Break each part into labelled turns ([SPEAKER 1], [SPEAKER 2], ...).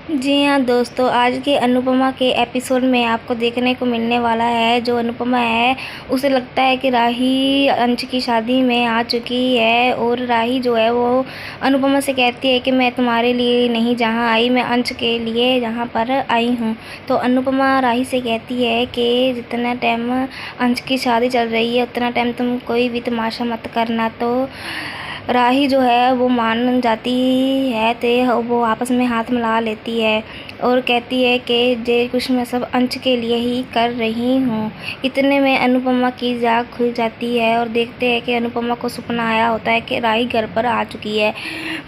[SPEAKER 1] जी हाँ दोस्तों, आज के अनुपमा के एपिसोड में आपको देखने को मिलने वाला है। जो अनुपमा है उसे लगता है कि राही अंश की शादी में आ चुकी है और राही जो है वो अनुपमा से कहती है कि मैं तुम्हारे लिए नहीं जहाँ आई, मैं अंश के लिए यहाँ पर आई हूँ। तो अनुपमा राही से कहती है कि जितना टाइम अंश की शादी चल रही है उतना टाइम तुम कोई भी तमाशा मत करना। तो राही जो है वो मान जाती है, तो वो आपस में हाथ मिला लेती है और कहती है कि जे कुछ मैं सब अंश के लिए ही कर रही हूँ। इतने में अनुपमा की जाग खुल जाती है और देखते हैं कि अनुपमा को सपना आया होता है कि राही घर पर आ चुकी है।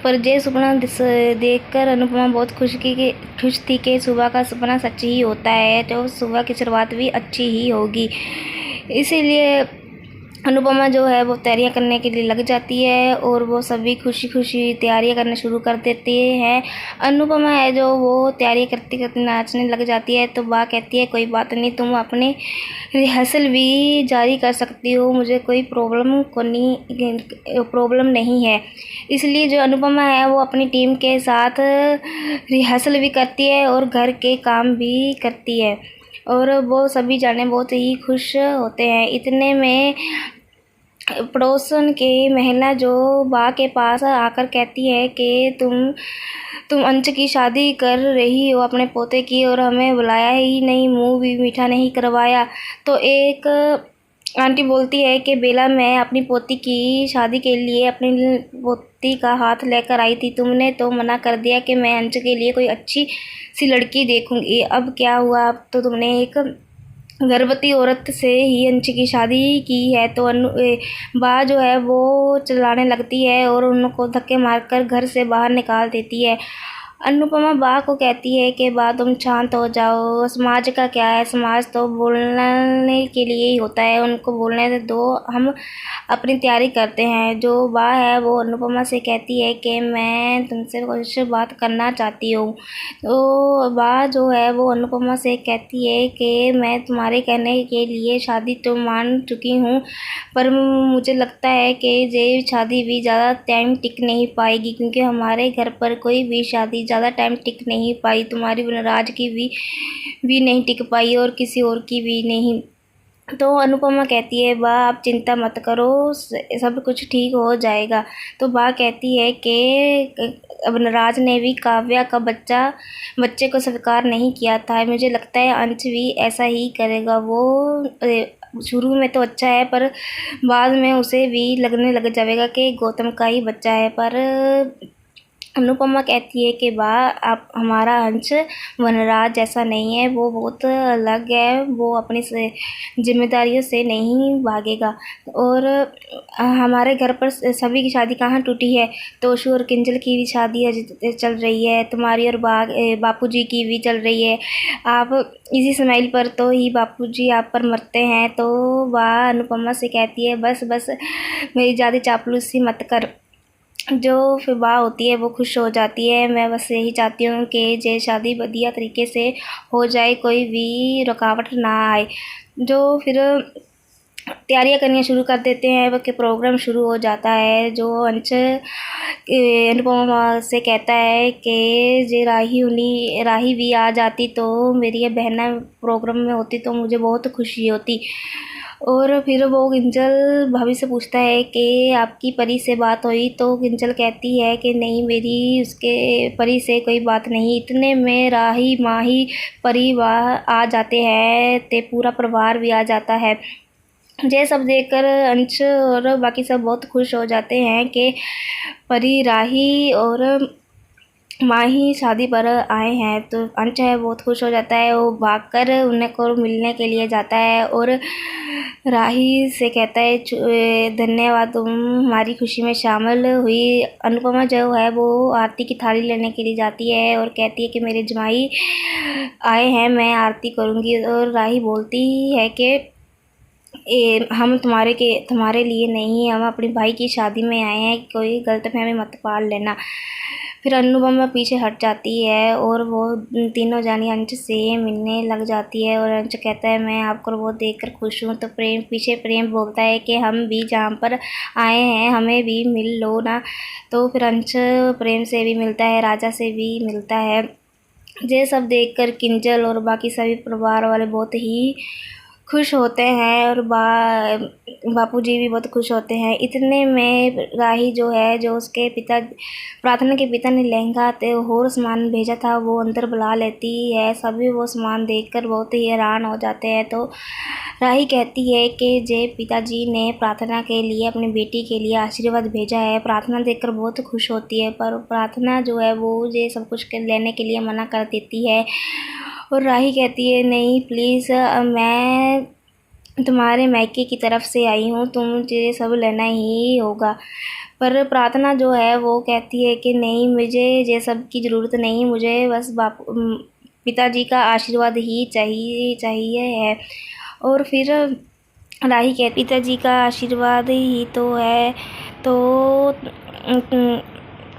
[SPEAKER 1] पर जे सपना देखकर अनुपमा बहुत खुश थी कि सुबह का सपना सच ही होता है, तो सुबह की शुरुआत भी अच्छी ही होगी। इसीलिए अनुपमा जो है वो तैयारियां करने के लिए लग जाती है और वो सभी खुशी खुशी तैयारियां करना शुरू कर देते हैं। अनुपमा है जो वो तैयारी करते करते नाचने लग जाती है, तो बा कहती है कोई बात नहीं, तुम अपने रिहर्सल भी जारी कर सकती हो, मुझे कोई प्रॉब्लम नहीं है। इसलिए जो अनुपमा है वो अपनी टीम के साथ रिहर्सल भी करती है और घर के काम भी करती है और वो सभी जाने बहुत ही खुश होते हैं। इतने में पड़ोसन की महिला जो बा के पास आकर कहती है कि तुम अंश की शादी कर रही हो अपने पोते की और हमें बुलाया ही नहीं, मुंह भी मीठा नहीं करवाया। तो एक आंटी बोलती है कि बेला, मैं अपनी पोती की शादी के लिए अपनी पोती का हाथ लेकर आई थी, तुमने तो मना कर दिया कि मैं अंश के लिए कोई अच्छी सी लड़की देखूंगी। अब क्या हुआ, अब तो तुमने एक गर्भवती औरत से ही अंश की शादी की है। तो बा जो है वो चिल्लाने लगती है और उनको धक्के मारकर घर से बाहर निकाल देती है। अनुपमा बा को कहती है कि बा तुम शांत हो जाओ, समाज का क्या है, समाज तो बोलने के लिए ही होता है, उनको बोलने दो, हम अपनी तैयारी करते हैं। जो बा है वो अनुपमा से कहती है कि मैं तुमसे कुछ बात करना चाहती हूँ। तो बा जो है वो अनुपमा से कहती है कि मैं तुम्हारे कहने के लिए शादी तो मान चुकी हूँ, पर मुझे लगता है कि ये शादी भी ज़्यादा टाइम टिक नहीं पाएगी, क्योंकि हमारे घर पर कोई भी शादी ज़्यादा टाइम टिक नहीं पाई, तुम्हारी वनराज की भी नहीं टिक पाई और किसी और की भी नहीं। तो अनुपमा कहती है बा आप चिंता मत करो, सब कुछ ठीक हो जाएगा। तो बा कहती है कि वनराज ने भी काव्या का बच्चे को स्वीकार नहीं किया था, मुझे लगता है अंश भी ऐसा ही करेगा। वो शुरू में तो अच्छा है पर बाद में उसे भी लगने लग जाएगा कि गौतम का ही बच्चा है। पर अनुपमा कहती है कि वाह, आप हमारा अंश वनराज जैसा नहीं है, वो बहुत अलग है, वो अपनी जिम्मेदारियों से नहीं भागेगा। और हमारे घर पर सभी की शादी कहाँ टूटी है, तोशु और किंजल की भी शादी चल रही है, तुम्हारी और बापूजी की भी चल रही है। आप इसी स्माइल पर तो ही बापूजी आप पर मरते हैं। तो वह अनुपमा से कहती है बस बस मेरी ज़्यादा चापलूसी मत कर। जो फिर वाह होती है वो खुश हो जाती है, मैं बस यही चाहती हूँ कि ये शादी बढ़िया तरीके से हो जाए, कोई भी रुकावट ना आए। जो फिर तैयारियां करनी शुरू कर देते हैं, वह प्रोग्राम शुरू हो जाता है। जो अंश अनुपमा से कहता है कि जे राही भी आ जाती तो मेरी ये बहना प्रोग्राम में होती तो मुझे बहुत खुशी होती। और फिर वो किंजल भाभी से पूछता है कि आपकी परी से बात हुई, तो किंजल कहती है कि नहीं, मेरी उसके परी से कोई बात नहीं। इतने में राही माही परिवार आ जाते हैं, ते पूरा परिवार भी आ जाता है। ये सब देखकर अंश और बाकी सब बहुत खुश हो जाते हैं कि परी, राही और माही शादी पर आए हैं। तो अंश है बहुत खुश हो जाता है, वो भागकर उन्हें को मिलने के लिए जाता है और राही से कहता है धन्यवाद, तुम हमारी खुशी में शामिल हुई। अनुपमा जो है वो आरती की थाली लेने के लिए जाती है और कहती है कि मेरे जमाई आए हैं, मैं आरती करूँगी। और राही बोलती है कि हम तुम्हारे लिए नहीं, हम अपने भाई की शादी में आए हैं, कोई गलतफहमी मत पाल लेना। फिर अनुपमा पीछे हट जाती है और वो तीनों जानी अंश से मिलने लग जाती है और अंश कहता है मैं आपको वो देखकर खुश हूँ। तो प्रेम बोलता है कि हम भी जहाँ पर आए हैं हमें भी मिल लो ना। तो फिर अंश प्रेम से भी मिलता है, राजा से भी मिलता है। ये सब देखकर किंजल और बाकी सभी परिवार वाले बहुत ही खुश होते हैं और बापूजी भी बहुत खुश होते हैं। इतने में राही जो है, जो उसके पिता प्रार्थना के पिता ने लहंगा और सामान भेजा था, वो अंदर बुला लेती है। सभी वो सामान देखकर बहुत ही हैरान हो जाते हैं। तो राही कहती है कि जे पिताजी ने प्रार्थना के लिए, अपनी बेटी के लिए आशीर्वाद भेजा है। प्रार्थना देखकर बहुत खुश होती है, पर प्रार्थना जो है वो ये सब कुछ लेने के लिए मना कर देती है। और राही कहती है, नहीं प्लीज़, मैं तुम्हारे मायके की तरफ से आई हूँ, तुझे सब लेना ही होगा। पर प्रार्थना जो है वो कहती है कि नहीं, मुझे ये सब की ज़रूरत नहीं, मुझे बस पिताजी का आशीर्वाद ही चाहिए है। और फिर राही कहती, पिताजी का आशीर्वाद ही तो है। तो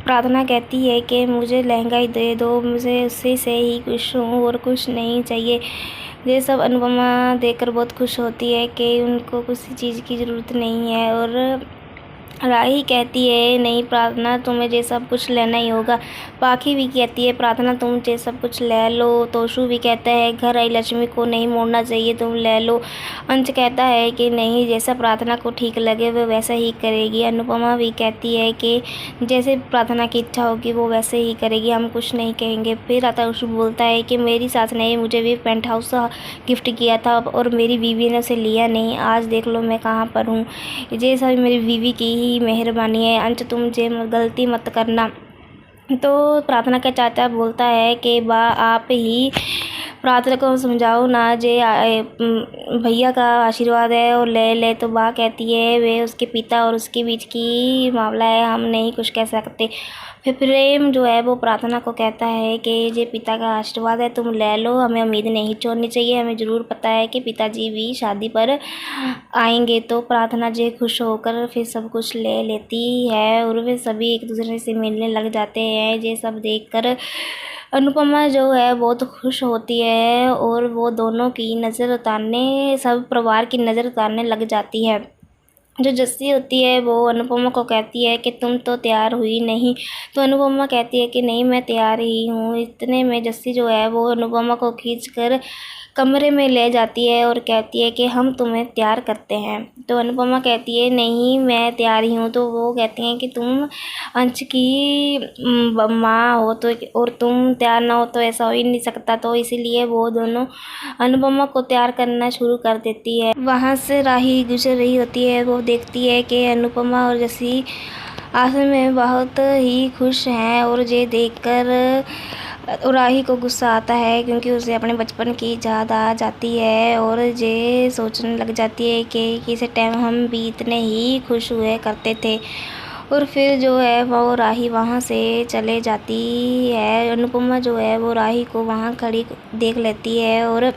[SPEAKER 1] प्रार्थना कहती है कि मुझे लहंगा ही दे दो, मुझे उसी से ही खुश हूँ और कुछ नहीं चाहिए। ये सब अनुपमा देखकर बहुत खुश होती है कि उनको किसी चीज़ की ज़रूरत नहीं है। और राही कहती है, नहीं प्रार्थना, तुम्हें ये सब कुछ लेना ही होगा। पाखी भी कहती है, प्रार्थना तुम ये सब कुछ ले लो। तोशु भी कहता है, घर आई लक्ष्मी को नहीं मोड़ना चाहिए, तुम ले लो। अंश कहता है कि नहीं, जैसा प्रार्थना को ठीक लगे वो वैसा ही करेगी। अनुपमा भी कहती है कि जैसे प्रार्थना की इच्छा होगी वो वैसे ही करेगी, हम कुछ नहीं कहेंगे। फिर तोशु बोलता है कि मेरी सास ने मुझे भी पेंट हाउस गिफ्ट किया था और मेरी बीवी ने उसे लिया नहीं, आज देख लो मैं कहाँ पर हूँ। ये सब मेरी बीवी की ही मेहरबानी है, अंश तुम जे गलती मत करना। तो प्रार्थना का चाचा बोलता है कि बा आप ही प्रार्थना को समझाओ ना, जे भैया का आशीर्वाद है और ले ले। तो बा कहती है, वे उसके पिता और उसके बीच की मामला है, हम नहीं कुछ कह सकते। फिर प्रेम जो है वो प्रार्थना को कहता है कि ये पिता का आशीर्वाद है, तुम ले लो, हमें उम्मीद नहीं छोड़नी चाहिए, हमें ज़रूर पता है कि पिताजी भी शादी पर आएंगे। तो प्रार्थना जे खुश होकर फिर सब कुछ ले लेती है और वे सभी एक दूसरे से मिलने लग जाते हैं। ये सब देखकर अनुपमा जो है बहुत खुश होती है और वो दोनों की नज़र उतारने, सब परिवार की नज़र उतारने लग जाती है। जो जस्सी होती है वो अनुपमा को कहती है कि तुम तो तैयार हुई नहीं। तो अनुपमा कहती है कि नहीं, मैं तैयार ही हूँ। इतने में जस्सी जो है वो अनुपमा को खींचकर कमरे में ले जाती है और कहती है कि हम तुम्हें तैयार करते हैं। तो अनुपमा कहती है, नहीं मैं तैयार ही हूँ। तो वो कहती हैं कि तुम अंश की माँ हो तो, और तुम तैयार ना हो तो ऐसा हो ही नहीं सकता। तो इसीलिए वो दोनों अनुपमा को तैयार करना शुरू कर देती है। वहाँ से राही गुजर रही होती है, वो देखती है कि अनुपमा और जस्सी आश्रम में बहुत ही खुश हैं। और ये देखकर राही को गुस्सा आता है, क्योंकि उसे अपने बचपन की याद आ जाती है और ये सोचने लग जाती है कि किसी टाइम हम भी इतने ही खुश हुए करते थे। और फिर जो है वो राही वहाँ से चले जाती है। अनुपमा जो है वो राही को वहाँ खड़ी देख लेती है और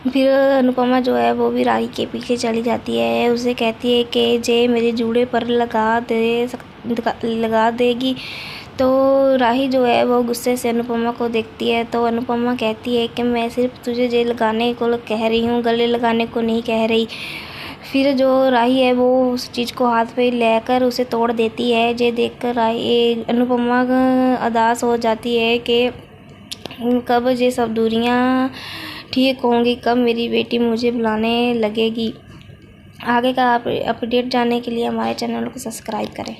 [SPEAKER 1] फिर अनुपमा जो है वो भी राही के पीछे चली जाती है। उसे कहती है कि जे मेरे जूड़े पर लगा देगी। तो राही जो है वो गुस्से से अनुपमा को देखती है। तो अनुपमा कहती है कि मैं सिर्फ तुझे जे लगाने को कह रही हूँ, गले लगाने को नहीं कह रही। फिर जो राही है वो उस चीज़ को हाथ पे लेकर उसे तोड़ देती है। ये देखकर राही अनुपमा उदास हो जाती है कि कब ये सब दूरियाँ ठीक होंगी, कब मेरी बेटी मुझे बुलाने लगेगी। आगे का अपडेट जानने के लिए हमारे चैनल को सब्सक्राइब करें।